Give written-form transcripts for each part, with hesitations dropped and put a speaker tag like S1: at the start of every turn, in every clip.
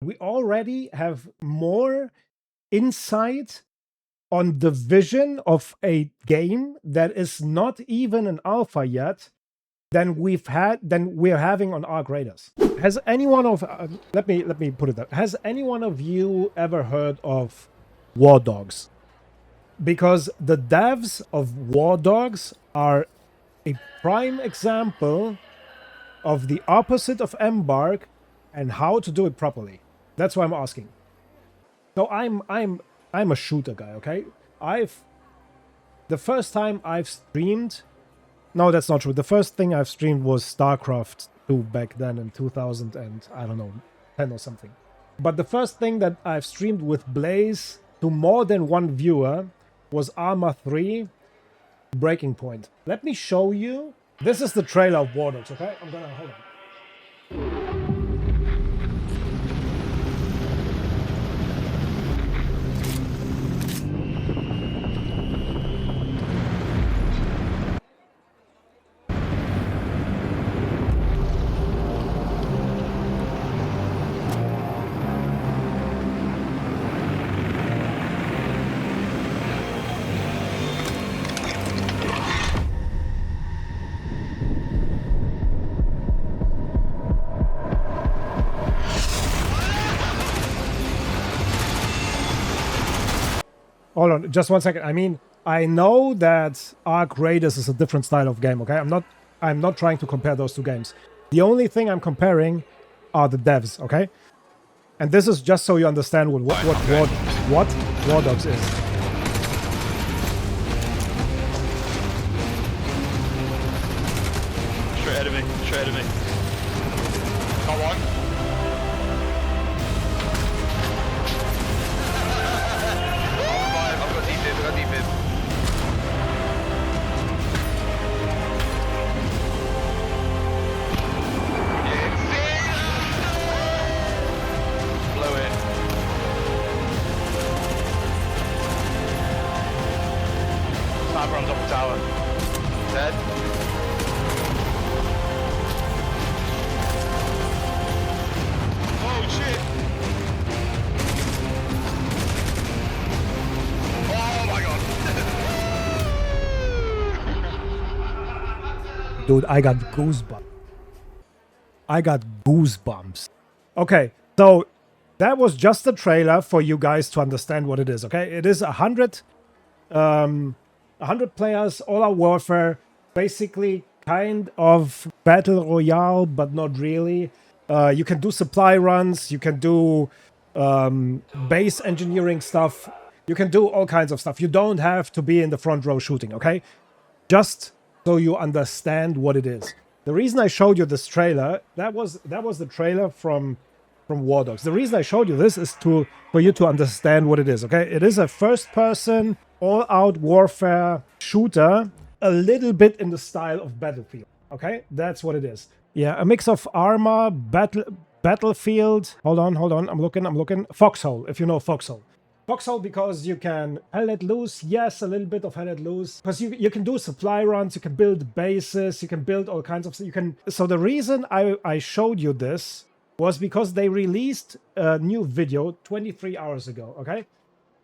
S1: we already have more insight on the vision of a game that is not even an alpha yet than we're having on Arc Raiders. Has anyone of let me put it that, has any one of you ever heard of Wardogs? Because the devs of Wardogs are a prime example of the opposite of Embark and how to do it properly. That's why I'm asking. So I'm a shooter guy, okay? The first time I've streamed, no, that's not true. The first thing I've streamed was StarCraft 2 back then in 2000 and I don't know, 10 or something. But the first thing that I've streamed with Blaze to more than one viewer was Arma 3 Breaking Point. Let me show you. This is the trailer of Wardogs, okay? I'm gonna hold on. Hold on, just 1 second. I mean, I know that Arc Raiders is a different style of game, okay? I'm not trying to compare those two games. The only thing I'm comparing are the devs, okay? And this is just so you understand what Wardogs is.
S2: Straight ahead of me, straight ahead of me. Got one. I've got defib, I've got defib. Blow it. Sniper on top of tower. Dead. Oh shit! Oh my god!
S1: Dude, I got goosebumps. I got goosebumps. Okay, so that was just a trailer for you guys to understand what it is, okay? It is 100 players, all-out warfare, basically kind of battle royale, but not really. You can do supply runs, you can do base engineering stuff, you can do all kinds of stuff. You don't have to be in the front row shooting, okay? Just so you understand what it is. The reason I showed you this trailer, that was the trailer from Wardogs. The reason I showed you this is for you to understand what it is, okay? It is a first-person, all-out warfare shooter, a little bit in the style of Battlefield, okay? That's what it is. Yeah, a mix of Arma, Battlefield. Hold on. I'm looking. Foxhole, if you know Foxhole. Foxhole because you can hell let loose. Yes, a little bit of hell let loose. Because you can do supply runs, you can build bases, you can build all kinds of stuff. So the reason I showed you this was because they released a new video 23 hours ago, okay?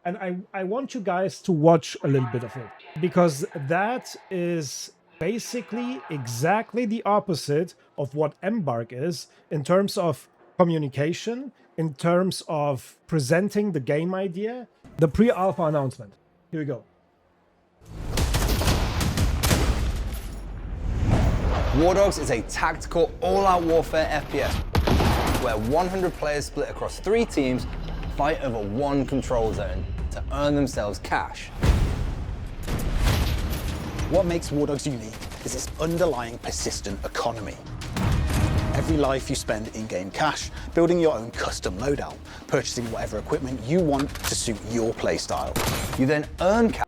S1: And I want you guys to watch a little bit of it. Because that is basically exactly the opposite of what Embark is in terms of communication, in terms of presenting the game idea. The pre-alpha announcement. Here we go.
S3: Wardogs is a tactical, all-out warfare FPS where 100 players split across 3 teams fight over one control zone to earn themselves cash.
S4: What makes Wardogs unique is its underlying persistent economy. Every life you spend in-game cash, building your own custom loadout, purchasing whatever equipment you want to suit your playstyle.
S3: You then earn cash.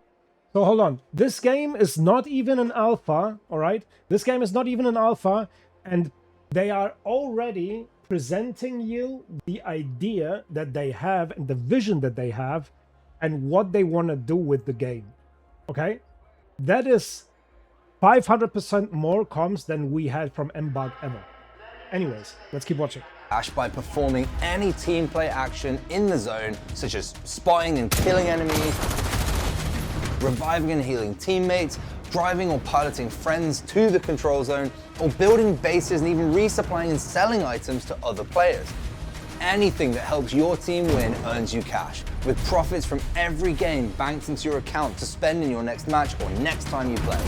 S1: So hold on. This game is not even an alpha, all right? This game is not even an alpha, and they are already presenting you the idea that they have and the vision that they have and what they want to do with the game, okay? That is 500% more comms than we had from Embark ever. Anyways, let's keep watching.
S3: cash by performing any team play action in the zone, such as spotting and killing enemies, reviving and healing teammates, driving or piloting friends to the control zone, or building bases and even resupplying and selling items to other players. Anything that helps your team win earns you cash, with profits from every game banked into your account to spend in your next match or next time you play.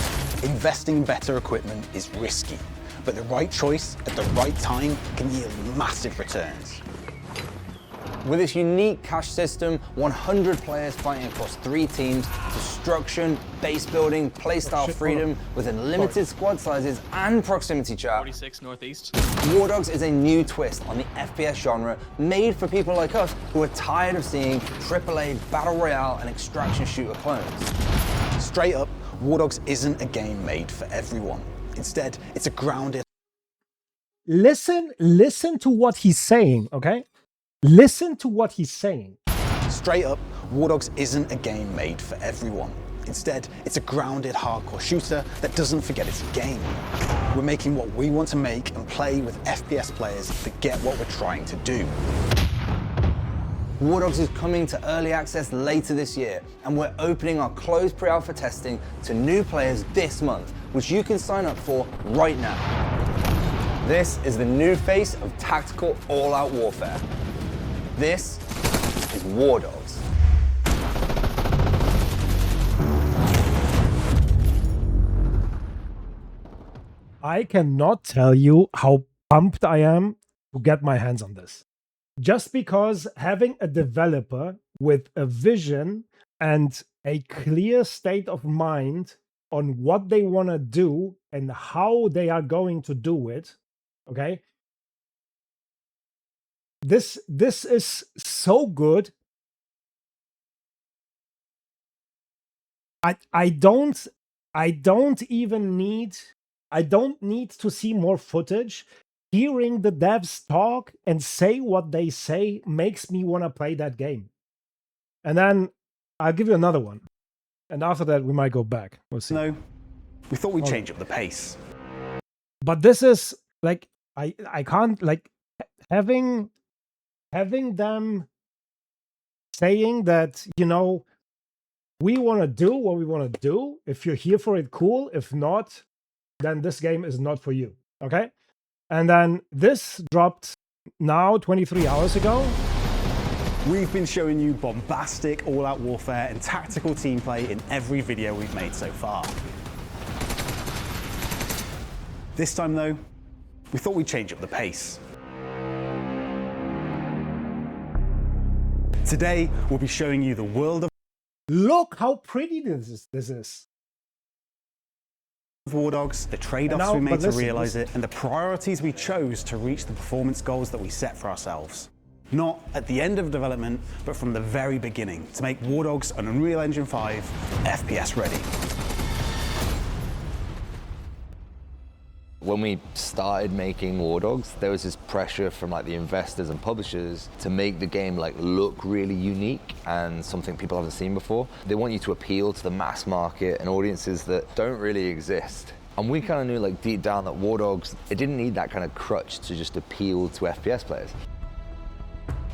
S4: Investing in better equipment is risky, but the right choice at the right time can yield massive returns.
S3: With this unique cash system, 100 players fighting across 3 teams, destruction, base building, playstyle freedom, with unlimited squad sizes and proximity chat.
S2: 46 northeast.
S3: Wardogs is a new twist on the FPS genre made for people like us who are tired of seeing AAA Battle Royale and extraction shooter clones.
S4: Straight up, Wardogs isn't a game made for everyone. Instead, it's a grounded...
S1: Listen to what he's saying, okay? Listen to what he's saying.
S4: Straight up, Wardogs isn't a game made for everyone. Instead, it's a grounded hardcore shooter that doesn't forget it's a game. We're making what we want to make and play with FPS players that get what we're trying to do.
S3: Wardogs is coming to early access later this year, and we're opening our closed pre-alpha testing to new players this month, which you can sign up for right now. This is the new face of tactical all-out warfare. This is Wardogs.
S1: I cannot tell you how pumped I am to get my hands on this. Just because having a developer with a vision and a clear state of mind on what they want to do and how they are going to do it, okay? This is so good. I don't need to see more footage. Hearing the devs talk and say what they say makes me want to play that game. And then I'll give you another one. And after that, we might go back. We'll see.
S4: No, we thought we'd change up the pace.
S1: But this is like, I can't, like, having them saying that, you know, we want to do what we want to do. If you're here for it, cool. If not, then this game is not for you. Okay? And then this dropped now 23 hours ago.
S5: We've been showing you bombastic all-out warfare and tactical team play in every video we've made so far. This time though, we thought we'd change up the pace. Today, we'll be showing you the world of
S1: Look how pretty this is.
S5: Wardogs, the trade-offs
S1: now-
S5: we made
S1: but
S5: to
S1: listen,
S5: realize
S1: listen.
S5: it, and the priorities we chose to reach the performance goals that we set for ourselves. Not at the end of development, but from the very beginning, to make Wardogs an Unreal Engine 5 FPS ready.
S6: When we started making Wardogs, there was this pressure from like the investors and publishers to make the game like look really unique and something people haven't seen before. They want you to appeal to the mass market and audiences that don't really exist. And we kind of knew like deep down that Wardogs, it didn't need that kind of crutch to just appeal to FPS players.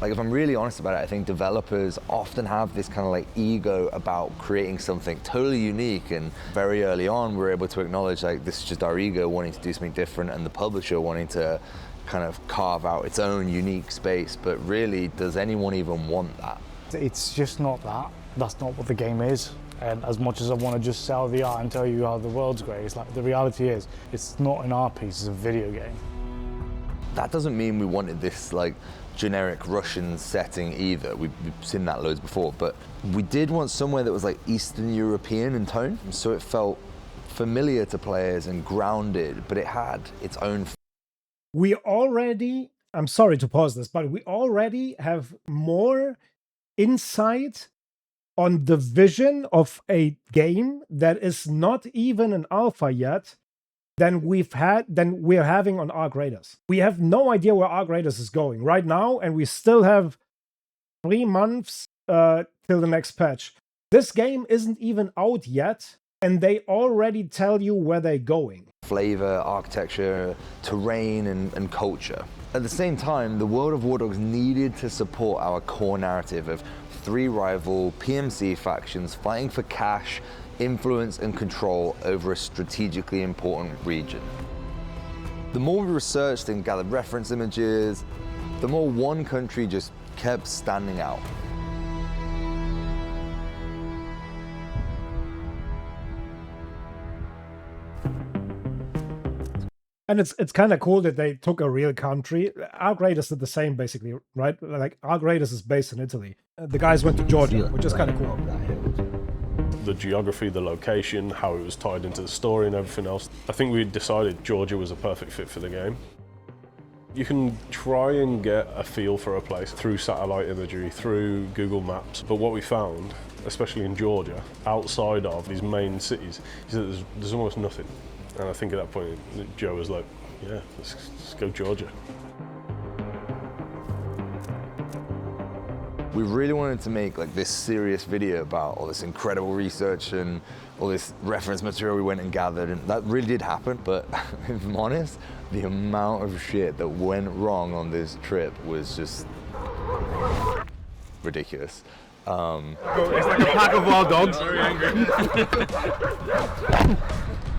S6: Like if I'm really honest about it, I think developers often have this kind of like ego about creating something totally unique, and very early on we're able to acknowledge like this is just our ego wanting to do something different and the publisher wanting to kind of carve out its own unique space, but really does anyone even want that?
S7: It's just not that. That's not what the game is. And as much as I want to just sell the art and tell you how the world's great, it's like the reality is it's not an art piece, it's a video game.
S6: That doesn't mean we wanted this like generic Russian setting either. We've seen that loads before, but we did want somewhere that was like Eastern European in tone, so it felt familiar to players and grounded, but it had its own.
S1: We already, I'm sorry to pause this, but we already have more insight on the vision of a game that is not even an alpha yet than we're having on Arc Raiders. We have no idea where Arc Raiders is going right now, and we still have 3 months till the next patch. This game isn't even out yet, and they already tell you where they're going.
S6: Flavor, architecture, terrain, and culture. At the same time, the world of Wardogs needed to support our core narrative of 3 rival PMC factions fighting for cash, influence, and control over a strategically important region. The more we researched and gathered reference images, the more one country just kept standing out.
S1: And it's kind of cool that they took a real country. Outriders did the same, basically, right? Like, Outriders is based in Italy. The guys went to Georgia, which is kind of cool.
S8: The geography, the location, how it was tied into the story and everything else. I think we decided Georgia was a perfect fit for the game. You can try and get a feel for a place through satellite imagery, through Google Maps, but what we found, especially in Georgia, outside of these main cities, is that there's almost nothing. And I think at that point, Joe was like, yeah, let's go Georgia.
S6: We really wanted to make like this serious video about all this incredible research and all this reference material we went and gathered, and that really did happen. But if I'm honest, the amount of shit that went wrong on this trip was just ridiculous.
S2: It's like a pack of wild dogs. Very angry.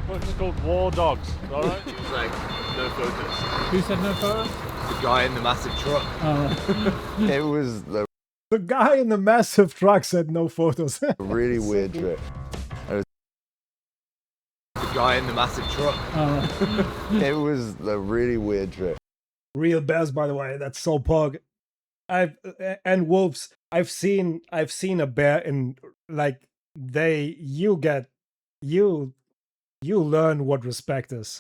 S8: It's called Wardogs, all right?
S6: It's like, no focus.
S9: Who said no photos?
S6: The guy in the massive truck. It was the
S1: guy in the massive truck said no photos.
S6: really weird trip. It was the guy in the massive truck. It was the really weird trip.
S1: Real bears, by the way. That's so pog. And wolves. I've seen a bear in, like, you learn what respect is.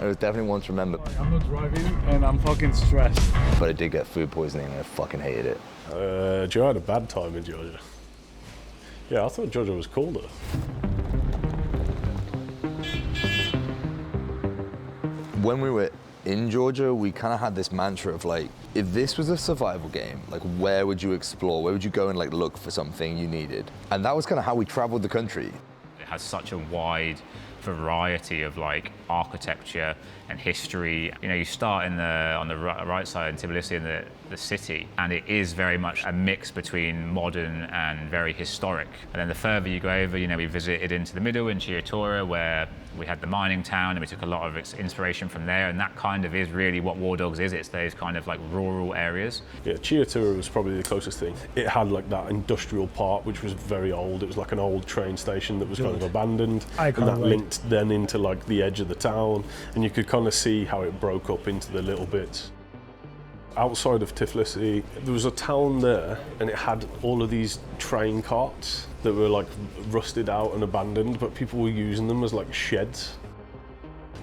S6: It was definitely one to remember.
S7: I'm not driving and I'm fucking stressed.
S6: But I did get food poisoning and I fucking hated it.
S8: Joe had a bad time in Georgia. Yeah, I thought Georgia was colder.
S6: When we were in Georgia, we kind of had this mantra of like, if this was a survival game, like where would you explore? Where would you go and like look for something you needed? And that was kind of how we traveled the country.
S10: It has such a wide variety of like architecture and history. You know, you start on the right side in Tbilisi in the city, and it is very much a mix between modern and very historic. And then the further you go over, you know, we visited into the middle in Chiatora, where we had the mining town, and we took a lot of inspiration from there, and that kind of is really what Wardogs is. It's those kind of like rural areas.
S8: Yeah, Chiatora was probably the closest thing. It had like that industrial part, which was very old. It was like an old train station that was kind of abandoned, and that linked then into like the edge of the town, and you could kind of see how it broke up into the little bits. Outside of Tbilisi, there was a town there, and it had all of these train carts that were like rusted out and abandoned, but people were using them as like sheds.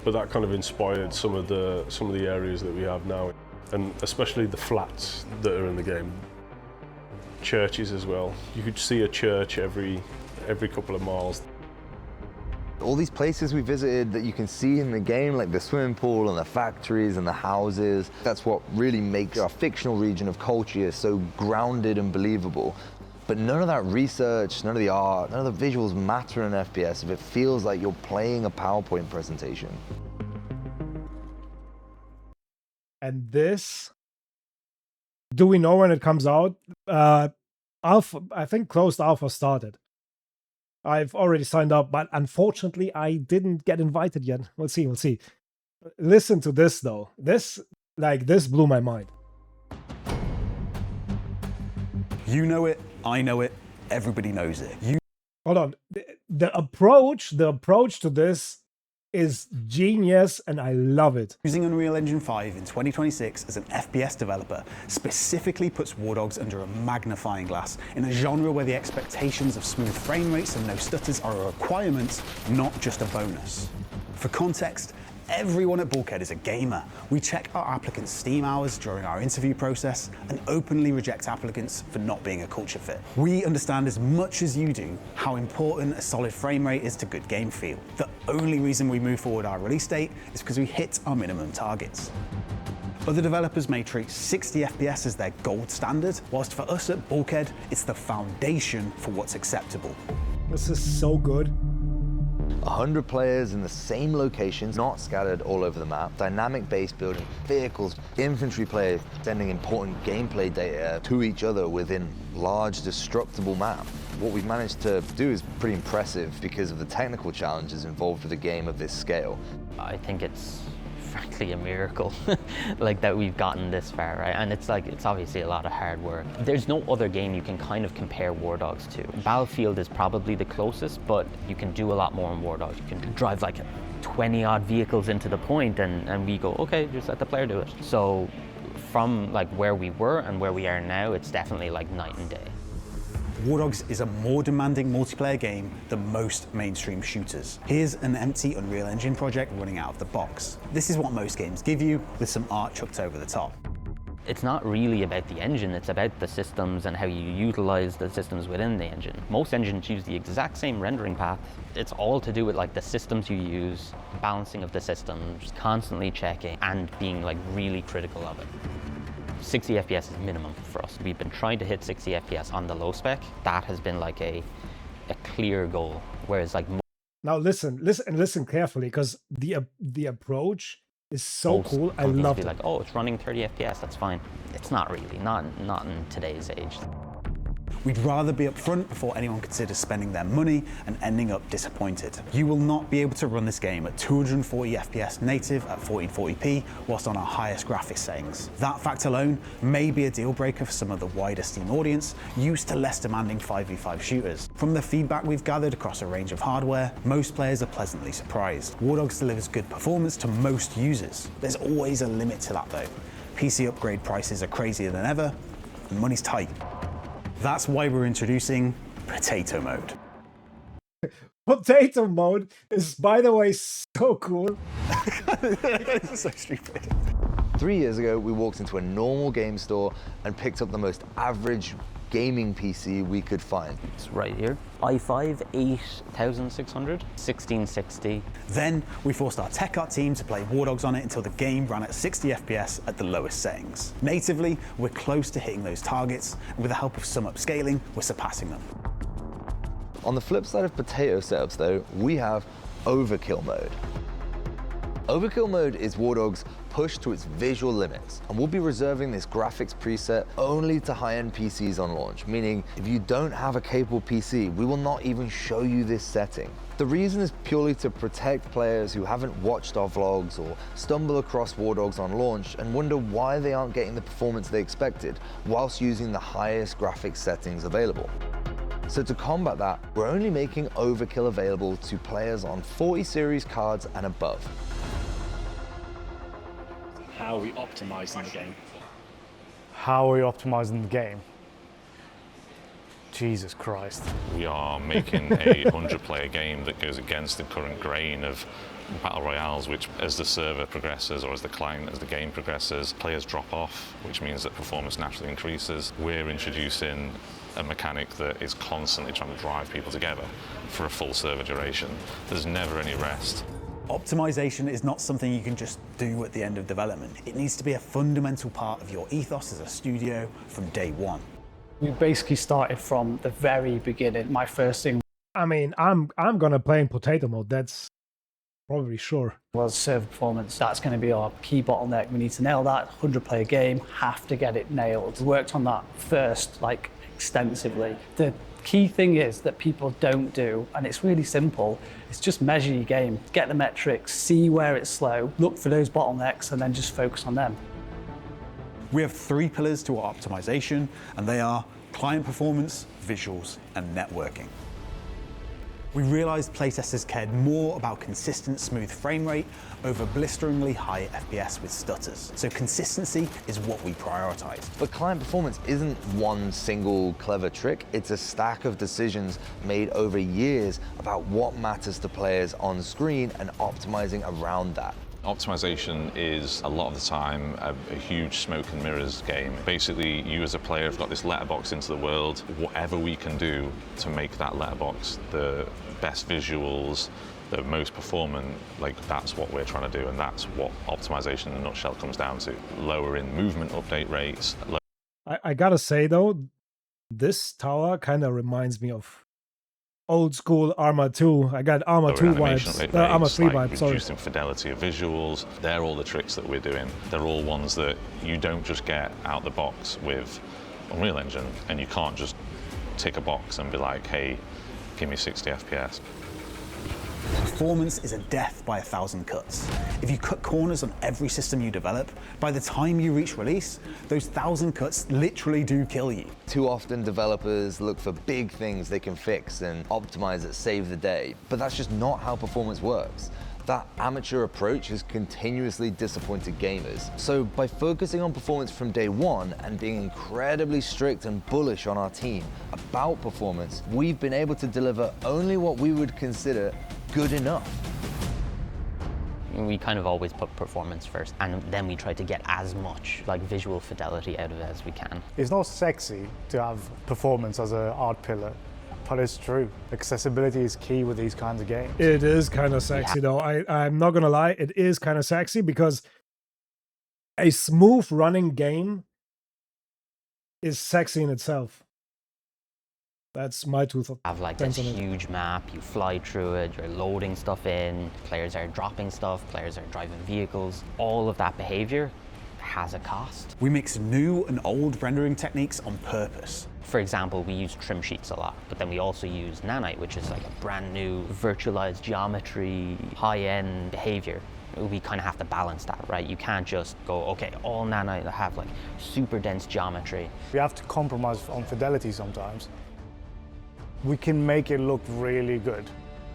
S8: But that kind of inspired some of the areas that we have now, and especially the flats that are in the game. Churches as well. You could see a church every couple of miles.
S6: All these places we visited that you can see in the game, like the swimming pool and the factories and the houses, that's what really makes our fictional region of culture so grounded and believable. But none of that research, none of the art, none of the visuals matter in FPS if it feels like you're playing a PowerPoint presentation.
S1: And this, do we know when it comes out? Alpha, I think closed alpha started. I've already signed up, but unfortunately I didn't get invited yet. We'll see. Listen to this though. This blew my mind.
S5: You know it, I know it, everybody knows it.
S1: Hold on. The approach to this is genius, and I love it.
S5: Using Unreal Engine 5 in 2026 as an FPS developer specifically puts Wardogs under a magnifying glass in a genre where the expectations of smooth frame rates and no stutters are a requirement, not just a bonus. For context, everyone at Bulkhead is a gamer. We check our applicants' Steam hours during our interview process and openly reject applicants for not being a culture fit. We understand as much as you do how important a solid frame rate is to good game feel. The only reason we move forward our release date is because we hit our minimum targets. Other developers may treat 60 FPS as their gold standard, whilst for us at Bulkhead, it's the foundation for what's acceptable.
S1: This is so good.
S6: 100 players in the same locations, not scattered all over the map. Dynamic base building, vehicles, infantry players sending important gameplay data to each other within large destructible map. What we've managed to do is pretty impressive because of the technical challenges involved with a game of this scale.
S9: I think it's frankly a miracle like that we've gotten this far, right? And it's obviously a lot of hard work. There's no other game you can kind of compare Wardogs to. Battlefield is probably the closest, but you can do a lot more in Wardogs. You can drive like 20 odd vehicles into the point and we go, okay, just let the player do it. So from like where we were and where we are now, it's definitely like night and day.
S5: Wardogs is a more demanding multiplayer game than most mainstream shooters. Here's an empty Unreal Engine project running out of the box. This is what most games give you, with some art chucked over the top.
S9: It's not really about the engine, it's about the systems and how you utilize the systems within the engine. Most engines use the exact same rendering path. It's all to do with like the systems you use, balancing of the systems, constantly checking and being like really critical of it. 60 FPS is minimum for us. We've been trying to hit 60 FPS on the low spec. That has been like a clear goal. Whereas like
S1: now listen carefully, because the approach is so cool. I love it.
S9: Like, oh, it's running 30 FPS. That's fine. It's not really. Not in today's age.
S5: We'd rather be upfront before anyone considers spending their money and ending up disappointed. You will not be able to run this game at 240 FPS native at 1440p whilst on our highest graphics settings. That fact alone may be a deal breaker for some of the wider Steam audience used to less demanding 5v5 shooters. From the feedback we've gathered across a range of hardware, most players are pleasantly surprised. Wardogs delivers good performance to most users. There's always a limit to that though. PC upgrade prices are crazier than ever, and money's tight. That's why we're introducing Potato Mode.
S1: Potato Mode is, by the way, so cool.
S5: It's so stupid.
S6: 3 years ago, we walked into a normal game store and picked up the most average gaming PC we could find.
S9: It's right here. i5 8600, 1660.
S5: Then we forced our tech art team to play Wardogs on it until the game ran at 60 FPS at the lowest settings. Natively, we're close to hitting those targets, and with the help of some upscaling, we're surpassing them.
S6: On the flip side of potato setups though, we have Overkill Mode. Overkill Mode is Wardogs' push to its visual limits, and we'll be reserving this graphics preset only to high-end PCs on launch, meaning if you don't have a capable PC, we will not even show you this setting. The reason is purely to protect players who haven't watched our vlogs or stumble across Wardogs on launch and wonder why they aren't getting the performance they expected whilst using the highest graphics settings available. So to combat that, we're only making Overkill available to players on 40 series cards and above.
S11: How are we optimizing the game?
S7: How are we optimizing the game? Jesus Christ.
S12: We are making a 100-player game that goes against the current grain of battle royales, which as the server progresses or as the game progresses, players drop off, which means that performance naturally increases. We're introducing a mechanic that is constantly trying to drive people together for a full server duration. There's never any rest.
S5: Optimization is not something you can just do at the end of development. It needs to be a fundamental part of your ethos as a studio from day one.
S11: We basically started from the very beginning. My first thing
S1: I mean, I'm gonna play in Potato Mode, that's probably sure.
S11: was server performance. That's going to be our key bottleneck. We need to nail that 100-player game, have to get it nailed. We worked on that first, extensively. The key thing is that people don't do, and it's really simple, it's just measure your game, get the metrics, see where it's slow, look for those bottlenecks, and then just focus on them.
S5: We have 3 pillars to our optimization, and they are client performance, visuals, and networking. We realized playtesters cared more about consistent smooth frame rate over blisteringly high FPS with stutters. So consistency is what we prioritize.
S6: But client performance isn't one single clever trick, it's a stack of decisions made over years about what matters to players on screen and optimizing around that.
S12: Optimization is a lot of the time a huge smoke and mirrors game. Basically, you as a player have got this letterbox into the world. Whatever we can do to make that letterbox the best visuals, the most performant, that's what we're trying to do, and that's what optimization in a nutshell comes down to. Lowering movement update rates.
S1: I gotta say though, this tower kind of reminds me of old school Arma 2. I got Arma 2 vibes. Arma 3 vibes, sorry.
S12: Reducing fidelity of visuals. They're all the tricks that we're doing. They're all ones that you don't just get out the box with Unreal Engine, and you can't just tick a box and be like, hey, give me 60 FPS.
S5: Performance is a death by 1,000 cuts. If you cut corners on every system you develop, by the time you reach release, those 1,000 cuts literally do kill you.
S6: Too often developers look for big things they can fix and optimize that save the day, but that's just not how performance works. That amateur approach has continuously disappointed gamers. So by focusing on performance from day one and being incredibly strict and bullish on our team about performance, we've been able to deliver only what we would consider good enough.
S9: We kind of always put performance first, and then we try to get as much like visual fidelity out of it as we can.
S7: It's not sexy to have performance as an art pillar, but it's true. Accessibility is key with these kinds of games.
S1: It is kind of sexy though. I'm not gonna lie, it is kind of sexy because a smooth running game is sexy in itself. That's my two thoughts.
S9: Have like this huge map, you fly through it, you're loading stuff in, players are dropping stuff, players are driving vehicles. All of that behavior has a cost.
S5: We mix new and old rendering techniques on purpose.
S9: For example, we use trim sheets a lot, but then we also use Nanite, which is like a brand new virtualized geometry, high-end behavior. We kind of have to balance that, right? You can't just go, okay, all Nanite have like super dense geometry.
S7: We have to compromise on fidelity sometimes. We can make it look really good.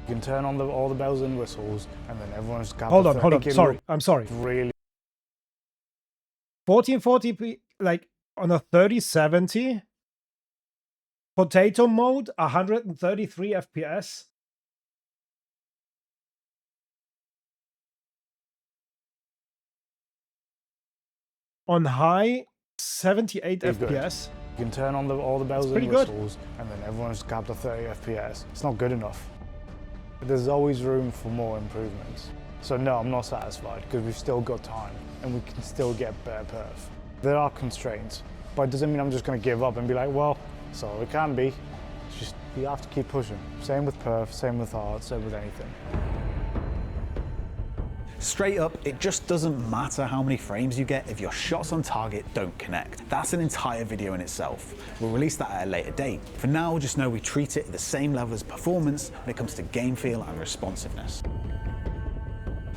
S7: You can turn on all the bells and whistles, and then everyone's got.
S1: Hold on. Sorry, I'm sorry.
S7: Really.
S1: 1440p, like on a 3070, potato mode, 133 FPS. On high, 78 FPS.
S7: You can turn on all the bells and whistles, and then everyone's capped at 30 FPS. It's not good enough. There's always room for more improvements. So no, I'm not satisfied, because we've still got time, and we can still get better perf. There are constraints, but it doesn't mean I'm just going to give up and be like, well, so it can be. It's just, you have to keep pushing. Same with perf, same with art, same with anything.
S5: Straight up, it just doesn't matter how many frames you get if your shots on target don't connect. That's an entire video in itself. We'll release that at a later date. For now, just know we treat it at the same level as performance when it comes to game feel and responsiveness.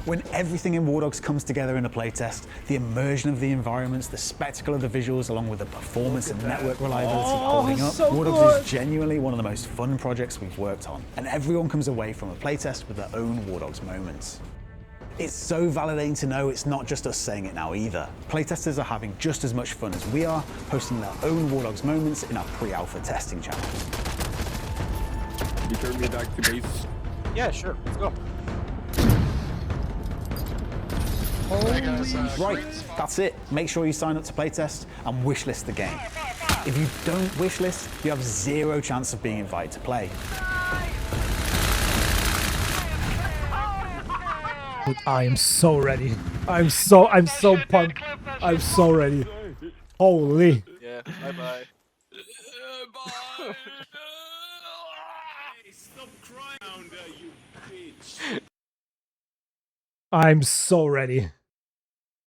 S5: When everything in Wardogs comes together in a playtest, the immersion of the environments, the spectacle of the visuals, along with the performance and network reliability holding up, Wardogs is genuinely one of the most fun projects we've worked on, and everyone comes away from a playtest with their own Wardogs moments. It's so validating to know it's not just us saying it now either. Playtesters are having just as much fun as we are, posting their own Wardogs moments in our pre-alpha testing channel.
S13: You turn me back to base?
S2: Yeah, sure. Let's go.
S5: Right, that's it. Make sure you sign up to playtest and wishlist the game. If you don't wishlist, you have zero chance of being invited to play.
S1: I am so ready. I'm so pumped. I'm so ready. Holy.
S2: Yeah, bye-bye.
S13: Bye. Stop crying, you bitch.
S1: I'm so ready.